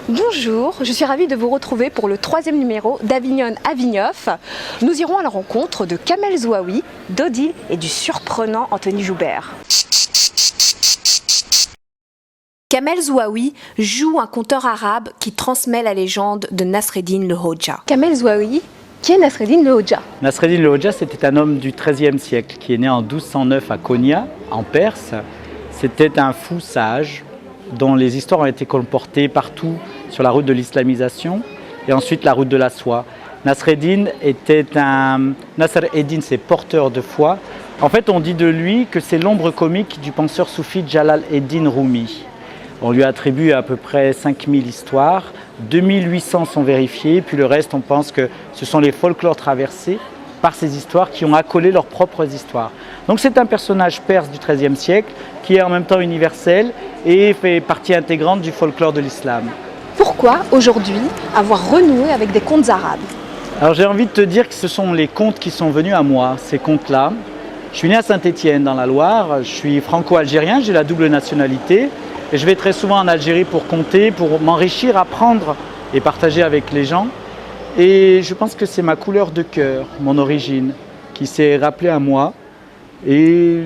Bonjour, je suis ravie de vous retrouver pour le 3e numéro d'Avignon Avignoff. Nous irons à la rencontre de Kamel Zouaoui, d'Odile et du surprenant Anthony Joubert. Kamel Zouaoui joue un conteur arabe qui transmet la légende de Nasreddin le Hodja. Kamel Zouaoui, qui est Nasreddin le Hodja? Nasreddin le Hodja, c'était un homme du XIIIe siècle qui est né en 1209 à Konya, en Perse. C'était un fou sage dont les histoires ont été colportées partout sur la route de l'islamisation et ensuite la route de la soie. Nasreddin Nasr Eddin, c'est porteur de foi. En fait, on dit de lui que c'est l'ombre comique du penseur soufi Jalal Eddin Rumi. On lui attribue à peu près 5000 histoires, 2800 sont vérifiées, puis le reste, on pense que ce sont les folklores traversés par ces histoires qui ont accolé leurs propres histoires. Donc c'est un personnage perse du XIIIe siècle qui est en même temps universel et fait partie intégrante du folklore de l'islam. Pourquoi aujourd'hui avoir renoué avec des contes arabes? Alors j'ai envie de te dire que ce sont les contes qui sont venus à moi, ces contes-là. Je suis né à Saint-Étienne dans la Loire, je suis franco-algérien, j'ai la double nationalité et je vais très souvent en Algérie pour conter, pour m'enrichir, apprendre et partager avec les gens. Et je pense que c'est ma couleur de cœur, mon origine, qui s'est rappelée à moi. Et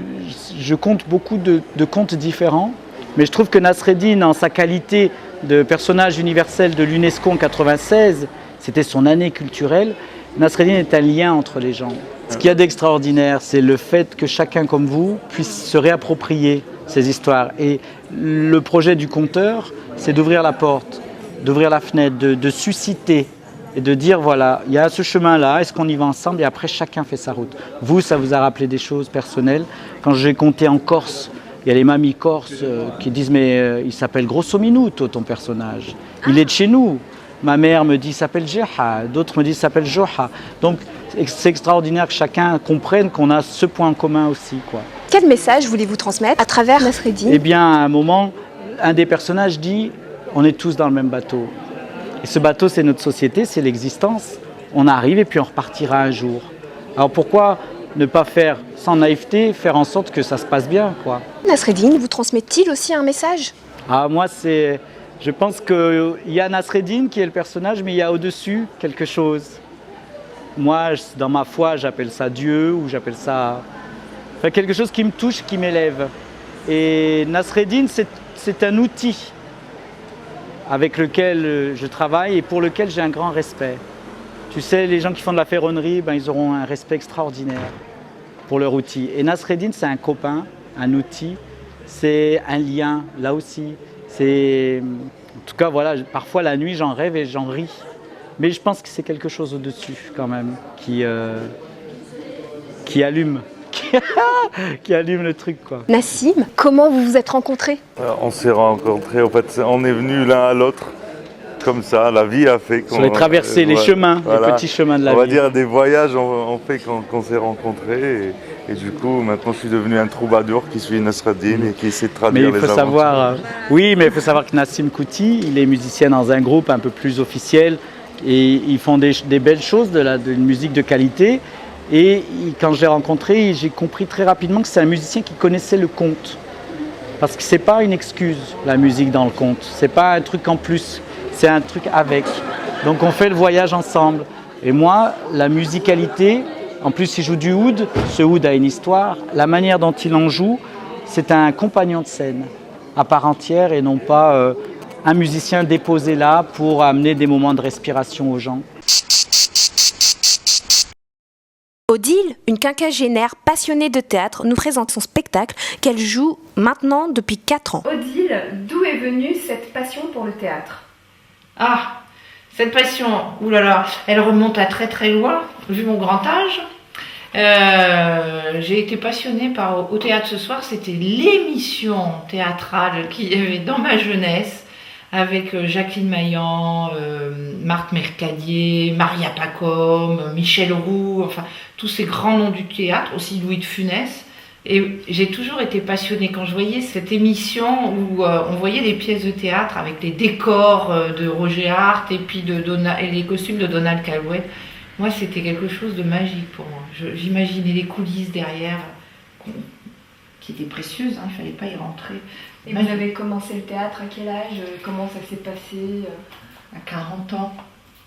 je compte beaucoup de contes différents, mais je trouve que Nasreddin, en sa qualité de personnage universel de l'UNESCO en 1996, c'était son année culturelle, Nasreddin est un lien entre les gens. Ce qu'il y a d'extraordinaire, c'est le fait que chacun comme vous puisse se réapproprier ces histoires. Et le projet du conteur, c'est d'ouvrir la porte, d'ouvrir la fenêtre, de susciter et de dire voilà, il y a ce chemin-là, est-ce qu'on y va ensemble? Et après, chacun fait sa route. Vous, ça vous a rappelé des choses personnelles. Quand j'ai compté en Corse, il y a les mamies corses qui disent mais il s'appelle Grosso Minuto, ton personnage. Il est de chez nous. Ma mère me dit il s'appelle Jeha, d'autres me disent il s'appelle Joha. Donc c'est extraordinaire que chacun comprenne qu'on a ce point en commun aussi, quoi. Quel message voulez-vous transmettre à travers Nasreddin? Eh bien, à un moment, un des personnages dit on est tous dans le même bateau. Et ce bateau, c'est notre société, c'est l'existence. On arrive et puis on repartira un jour. Alors pourquoi ne pas faire sans naïveté, faire en sorte que ça se passe bien, quoi. Nasreddin vous transmet-il aussi un message? Ah, moi, je pense qu'il y a Nasreddin qui est le personnage, mais il y a au-dessus quelque chose. Moi, dans ma foi, j'appelle ça Dieu ou j'appelle ça quelque chose qui me touche, qui m'élève. Et Nasreddin, c'est un outil avec lequel je travaille et pour lequel j'ai un grand respect. Tu sais, les gens qui font de la ferronnerie, ils auront un respect extraordinaire pour leur outil. Et Nasreddin, c'est un copain, un outil, c'est un lien, là aussi. En tout cas, voilà, parfois la nuit, j'en rêve et j'en ris. Mais je pense que c'est quelque chose au-dessus, quand même, qui allume. Qui allume le truc, quoi. Nassim, comment vous vous êtes rencontrés? On s'est rencontrés, en fait, on est venus l'un à l'autre, comme ça, la vie a fait qu'on... Sur les traversées, les chemins, voilà, les petits chemins de la vie. On va dire des voyages ont fait qu'on s'est rencontrés et du coup, maintenant je suis devenu un troubadour qui suit Nasreddin et qui essaie de traduire les aventures. Oui, mais il faut savoir que Nassim Kouti, il est musicien dans un groupe un peu plus officiel et ils font des belles choses, de une musique de qualité. Et quand je l'ai rencontré, j'ai compris très rapidement que c'est un musicien qui connaissait le conte. Parce que ce n'est pas une excuse, la musique dans le conte. Ce n'est pas un truc en plus, c'est un truc avec. Donc on fait le voyage ensemble. Et moi, la musicalité, en plus il joue du oud, ce oud a une histoire. La manière dont il en joue, c'est un compagnon de scène à part entière et non pas un musicien déposé là pour amener des moments de respiration aux gens. Odile, une quinquagénaire passionnée de théâtre, nous présente son spectacle qu'elle joue maintenant depuis 4 ans. Odile, d'où est venue cette passion pour le théâtre? Ah, cette passion, oulala, elle remonte à très très loin, vu mon grand âge. J'ai été passionnée au théâtre ce soir, c'était l'émission théâtrale qu'il y avait dans ma jeunesse, avec Jacqueline Maillan, Marthe Mercadier, Maria Pacôme, Michel Roux, enfin tous ces grands noms du théâtre, aussi Louis de Funès. Et j'ai toujours été passionnée quand je voyais cette émission où on voyait des pièces de théâtre avec les décors de Roger Hart et puis et les costumes de Donald Calway. Moi, c'était quelque chose de magique pour moi. J'imaginais les coulisses derrière qui était précieuse, hein, il ne fallait pas y rentrer. Et vous avez commencé le théâtre à quel âge? Comment ça s'est passé? À 40 ans.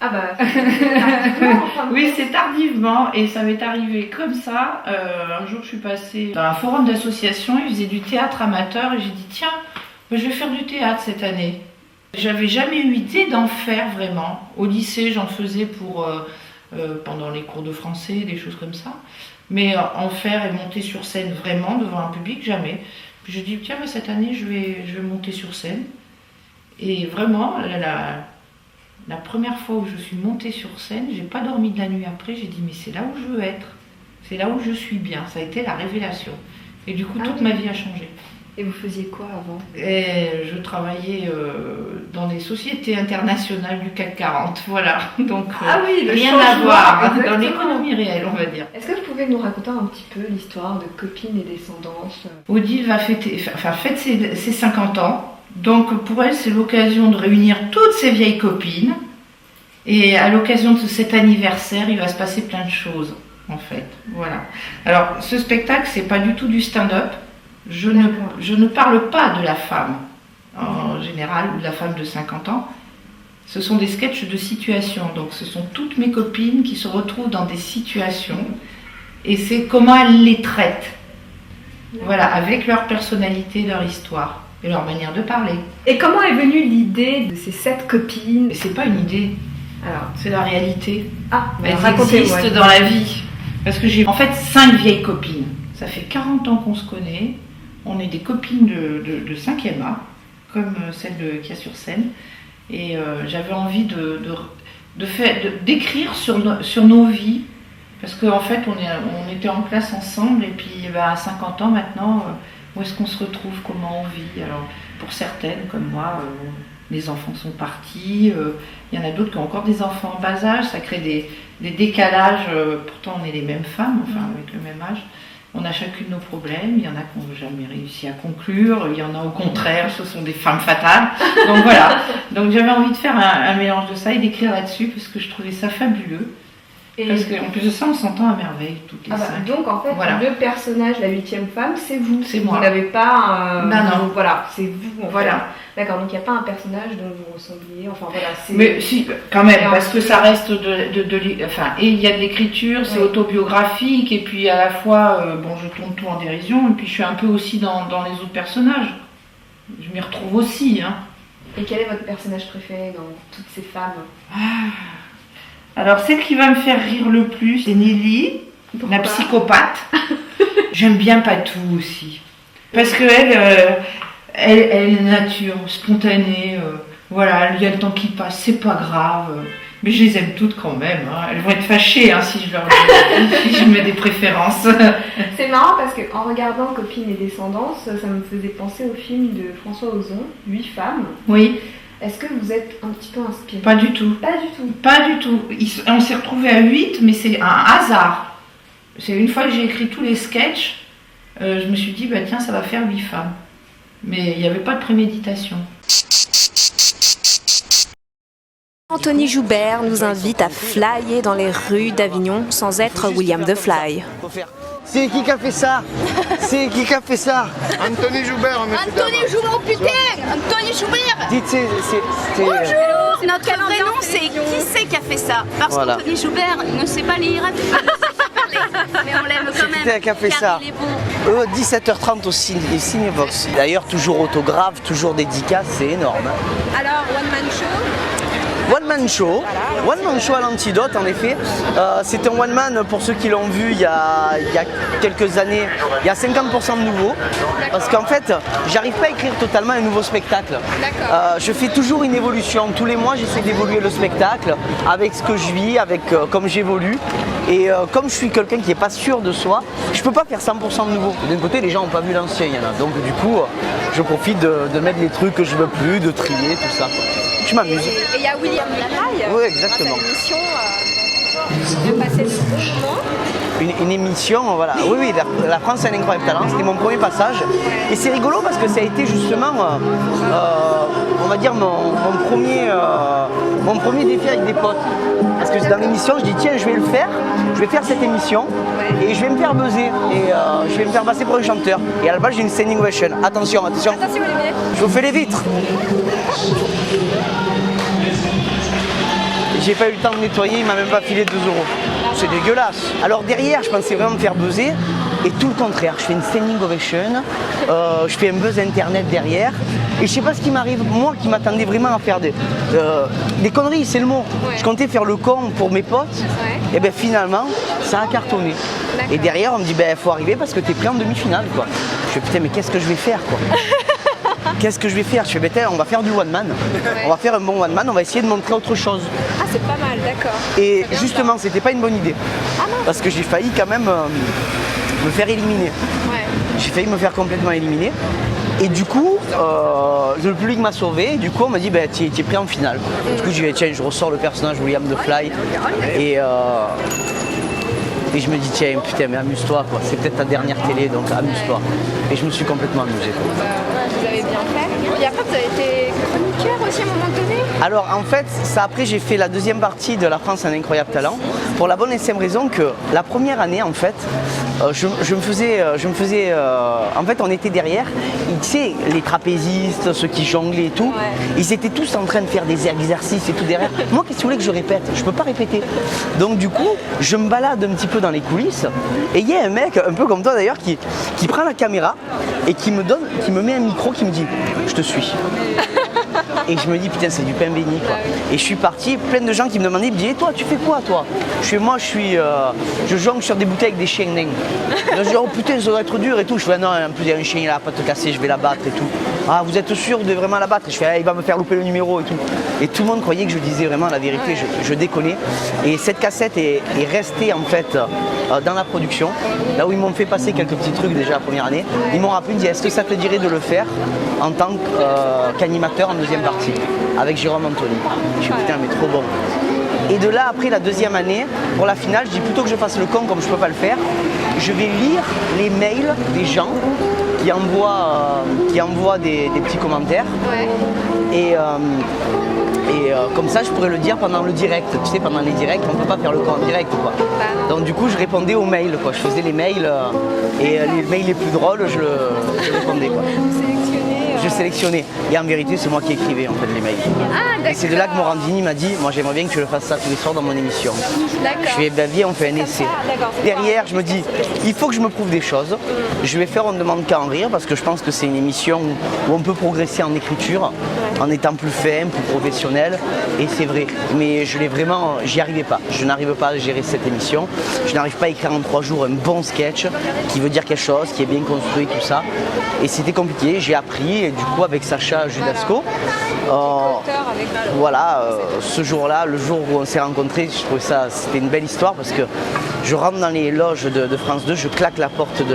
Ah bah, tardivement, enfin. Oui, c'est tardivement, et ça m'est arrivé comme ça. Un jour, je suis passée dans un forum d'association, ils faisaient du théâtre amateur, et j'ai dit, tiens, je vais faire du théâtre cette année. J'avais jamais eu idée d'en faire vraiment. Au lycée, j'en faisais pour pendant les cours de français, des choses comme ça. Mais en faire et monter sur scène vraiment devant un public, jamais. Puis je dis, tiens, cette année, je vais monter sur scène. Et vraiment, la première fois où je suis montée sur scène, j'ai pas dormi de la nuit après, j'ai dit, mais c'est là où je veux être. C'est là où je suis bien. Ça a été la révélation. Et du coup, toute ma vie a changé. Et vous faisiez quoi avant? Et je travaillais dans les sociétés internationales du CAC 40, voilà. Donc oui, rien à voir dans l'économie réelle, on va dire. Est-ce que vous pouvez nous raconter un petit peu l'histoire de Copines et Descendance? Odile fête ses 50 ans. Donc pour elle, c'est l'occasion de réunir toutes ses vieilles copines. Et à l'occasion de cet anniversaire, il va se passer plein de choses, en fait. Voilà. Alors, ce spectacle, c'est pas du tout du stand-up. Je ne parle pas de la femme, en général, ou de la femme de 50 ans. Ce sont des sketchs de situation. Donc, ce sont toutes mes copines qui se retrouvent dans des situations. Et c'est comment elles les traitent. Voilà, avec leur personnalité, leur histoire et leur manière de parler. Et comment est venue l'idée de ces 7 copines? Mais c'est pas une idée. Alors, c'est la réalité. Ah, elles existent dans la vie. Parce que j'ai en fait 5 vieilles copines. Ça fait 40 ans qu'on se connaît. On est des copines de 5e A, comme celle qu'il y a sur scène. Et j'avais envie d'écrire sur nos vies. Parce qu'en fait, on était en classe ensemble. Et puis à 50 ans maintenant, où est-ce qu'on se retrouve? Comment on vit? Alors, pour certaines, comme moi, les enfants sont partis. Il y en a d'autres qui ont encore des enfants en bas âge. Ça crée des décalages. Pourtant, on est les mêmes femmes, enfin avec le même âge. On a chacune nos problèmes, il y en a qui n'ont jamais réussi à conclure, il y en a au contraire, ce sont des femmes fatales. Donc voilà, donc j'avais envie de faire un mélange de ça et d'écrire là-dessus parce que je trouvais ça fabuleux. Et parce qu'en plus de ça, on s'entend à merveille toutes les 5. Donc en fait, voilà. Le personnage, la 8e femme, c'est vous. C'est moi. Vous n'avez pas... non. Voilà, c'est vous. Voilà. D'accord, donc il n'y a pas un personnage dont vous ressembliez, enfin voilà. Mais si, quand même, parce que ça reste enfin, et il y a de l'écriture, c'est autobiographique, et puis à la fois, je tourne tout en dérision, et puis je suis un peu aussi dans les autres personnages. Je m'y retrouve aussi, hein. Et quel est votre personnage préféré dans toutes ces femmes? Alors, celle qui va me faire rire le plus, c'est Nelly, la psychopathe. J'aime bien Patou aussi. Parce qu'elle est nature, spontanée. Voilà, il y a le temps qui passe, c'est pas grave. Mais je les aime toutes quand même. Hein. Elles vont être fâchées si je leur dis, si je mets des préférences. C'est marrant parce qu'en regardant Copines et Descendance, ça me faisait penser au film de François Ozon, 8 femmes. Oui. Est-ce que vous êtes un petit peu inspiré? Pas du tout. Pas du tout. Pas du tout. On s'est retrouvés à 8, mais c'est un hasard. C'est une fois que j'ai écrit tous les sketchs, je me suis dit, tiens, ça va faire 8 femmes. Mais il n'y avait pas de préméditation. Anthony Joubert nous invite à flyer dans les rues d'Avignon sans être William the Fly. C'est qui a fait ça? C'est qui a fait ça? Anthony Joubert, Anthony Joubert, putain! Anthony Joubert! Dites, Bonjour! Notre vrai nom, c'est qui c'est qui a fait ça? Parce qu'Anthony Joubert ne sait pas lire, ne sait pas parler, mais on l'aime quand même. C'est qui a fait ça? 17h30 au Cinévox. D'ailleurs, toujours autographe, toujours dédicace, c'est énorme. Alors, One Man Show? One Man Show, voilà. One Man Show à l'Antidote en effet. C'est un One Man pour ceux qui l'ont vu il y a quelques années. Il y a 50% de nouveau. Parce qu'en fait, j'arrive pas à écrire totalement un nouveau spectacle. Je fais toujours une évolution. Tous les mois, j'essaie d'évoluer le spectacle avec ce que je vis, avec comme j'évolue. Et comme je suis quelqu'un qui n'est pas sûr de soi, je peux pas faire 100% de nouveau. D'un côté, les gens n'ont pas vu l'ancien, il y en a. Donc du coup, je profite de mettre les trucs que je veux plus, de trier, tout ça. Je m'amuse. Et il y a William Lataille. Oui, exactement. Une émission de passer de bons moments. Une émission, voilà. Oui, la France a un incroyable talent. C'était mon premier passage. Et c'est rigolo parce que ça a été justement, on va dire, mon premier défi avec des potes. Parce que dans l'émission, je dis tiens, je vais faire cette émission. et je vais me faire buzzer et je vais me faire passer pour un chanteur. Et à la base j'ai une standing ovation. Attention, attention. Attention Olivier. Je vous fais les vitres. J'ai pas eu le temps de nettoyer, il m'a même pas filé 2 €. C'est dégueulasse. Alors derrière, je pensais vraiment me faire buzzer. Et tout le contraire, je fais une standing ovation, je fais un buzz internet derrière. Et je sais pas ce qui m'arrive, moi qui m'attendais vraiment à faire des conneries, c'est le mot. Ouais. Je comptais faire le con pour mes potes. Ouais. Et bien finalement, ça a cartonné. Et derrière, on me dit, ben faut arriver parce que t'es prêt en demi-finale, quoi. Je fais, putain, mais qu'est-ce que je vais faire, quoi. Qu'est-ce que je vais faire? Je fais, ben, on va faire du one man. On va faire un bon one man, on va essayer de montrer autre chose. Ah, c'est pas mal, d'accord. Et justement, c'était pas une bonne idée. Ah non. Parce que j'ai failli quand même me faire éliminer. Ouais. J'ai failli me faire complètement éliminer. Et du coup, le public m'a sauvé. Et du coup, on m'a dit, ben, tu es prêt en finale. Du coup, j'ai dit, tiens, je ressors le personnage William de Fly. Et je me dis, tiens, putain, mais amuse-toi, quoi. C'est peut-être ta dernière télé, donc amuse-toi. Et je me suis complètement amusé, quoi. Vous avez bien fait. Et après, vous avez été chroniqueur aussi à un moment donné? Alors en fait, ça après j'ai fait la deuxième partie de La France a un incroyable talent pour la bonne et simple raison que la première année en fait, je me faisais, en fait on était derrière, tu sais, les trapézistes, ceux qui jonglaient et tout, ils étaient tous en train de faire des exercices et tout derrière. Moi qu'est-ce que tu voulais que je répète? Je peux pas répéter. Donc du coup, je me balade un petit peu dans les coulisses et il y a un mec, un peu comme toi d'ailleurs, qui prend la caméra et qui me met un micro, qui me dit « je te suis ». Et je me dis putain, c'est du pain béni, quoi. Et je suis parti, plein de gens qui me demandaient, ils me disaient, toi tu fais quoi toi? Je jongle sur des bouteilles avec des chiens nains. Je dis, oh putain, ça doit être dur et tout. Je fais, non, en plus il y a un chien, il a pas te casser, je vais la battre et tout. Ah, vous êtes sûr de vraiment la battre? Je fais, ah, il va me faire louper le numéro et tout. Et tout le monde croyait que je disais vraiment la vérité, je déconnais. Et cette cassette est restée en fait dans la production, là où ils m'ont fait passer quelques petits trucs déjà la première année. Ils m'ont rappelé, ils m'ont dit, est-ce que ça te dirait de le faire en tant qu'animateur en deuxième partie avec Jérôme Anthony? Je dis, putain, mais trop bon. Et de là, après la deuxième année, pour la finale, je dis plutôt que je fasse le con comme je peux pas le faire, je vais lire les mails des gens qui envoient des petits commentaires. Et comme ça, je pourrais le dire pendant le direct. Tu sais, pendant les directs, on ne peut pas faire le con en direct, quoi. Donc du coup, je répondais aux mails, quoi. Je faisais les mails et les mails les plus drôles, je répondais, quoi. Je sélectionnais. Et en vérité, c'est moi qui écrivais en fait les mails. Ah, et c'est de là que Morandini m'a dit, moi j'aimerais bien que je le fasse ça tous les soirs dans mon émission. Je fais, ben viens, on fait un essai. Derrière, je me dis, il faut que je me prouve des choses. Je vais faire On ne demande qu'à en rire parce que je pense que c'est une émission où on peut progresser en écriture, en étant plus fin, plus professionnel. Et c'est vrai. Mais j'y arrivais pas. Je n'arrive pas à gérer cette émission. Je n'arrive pas à écrire en 3 jours un bon sketch qui veut dire quelque chose, qui est bien construit, tout ça. Et c'était compliqué. J'ai appris. Et du coup, avec Sacha Judasco, ce jour-là, le jour où on s'est rencontrés, je trouvais ça, c'était une belle histoire parce que je rentre dans les loges de France 2, je claque la porte de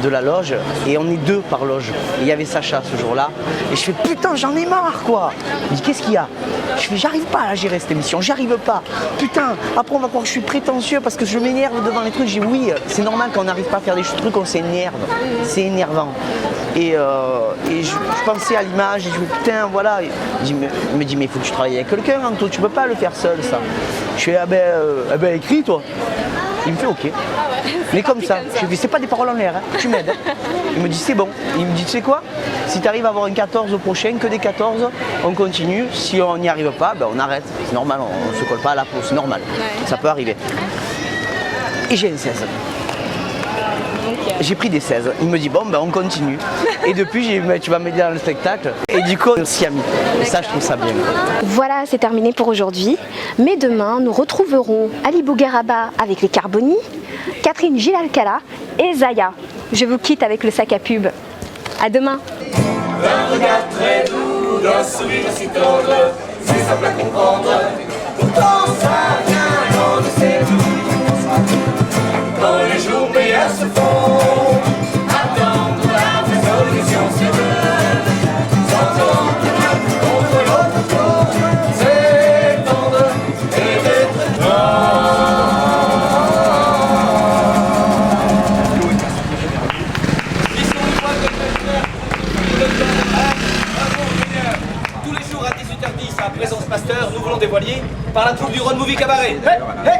la loge et on est 2 par loge. Et il y avait Sacha ce jour-là et je fais putain, j'en ai marre, quoi. Il dit qu'est-ce qu'il y a? Je fais, j'arrive pas à gérer cette émission, j'arrive pas. Putain, après on va croire que je suis prétentieux parce que je m'énerve devant les trucs. J'ai dit oui, c'est normal qu'on n'arrive pas à faire des trucs, on s'énerve. C'est énervant. Et je pensais à l'image et je me dis putain, voilà. Il me dit mais il faut que tu travailles avec quelqu'un, Anto, tu peux pas le faire seul, ça. Je fais ah ben écris toi. Il me fait ok. Mais comme ça, je lui dis c'est pas des paroles en l'air, hein. Tu m'aides. Il me dit c'est bon. Il me dit tu sais quoi, si tu arrives à avoir un 14 au prochain, que des 14, on continue. Si on n'y arrive pas, ben on arrête. C'est normal, on se colle pas à la peau, c'est normal. Ça peut arriver. Et j'ai un 16. J'ai pris des 16. Il me dit bon ben on continue. Et depuis j'ai dit tu vas m'aider dans le spectacle. Et du coup on s'y a mis. Et ça je trouve ça bien. Voilà, c'est terminé pour aujourd'hui. Mais demain nous retrouverons Ali Bougueraba avec les Carboni, Catherine Gilalcala et Zaya. Je vous quitte avec le sac à pub. À demain. Un regard très doux, d'un sourire si tendre, c'est simple à comprendre. Pourtant ça vient, on le sait tous. Quand les jours meilleurs se font, attendre la résolution c'est de s'entendre l'un contre l'autre, s'étendre et d'être tous les jours à 18h10 à Présence Pasteur, nous voulons des voiliers par la troupe du Road Movie Cabaret. Hey, hey.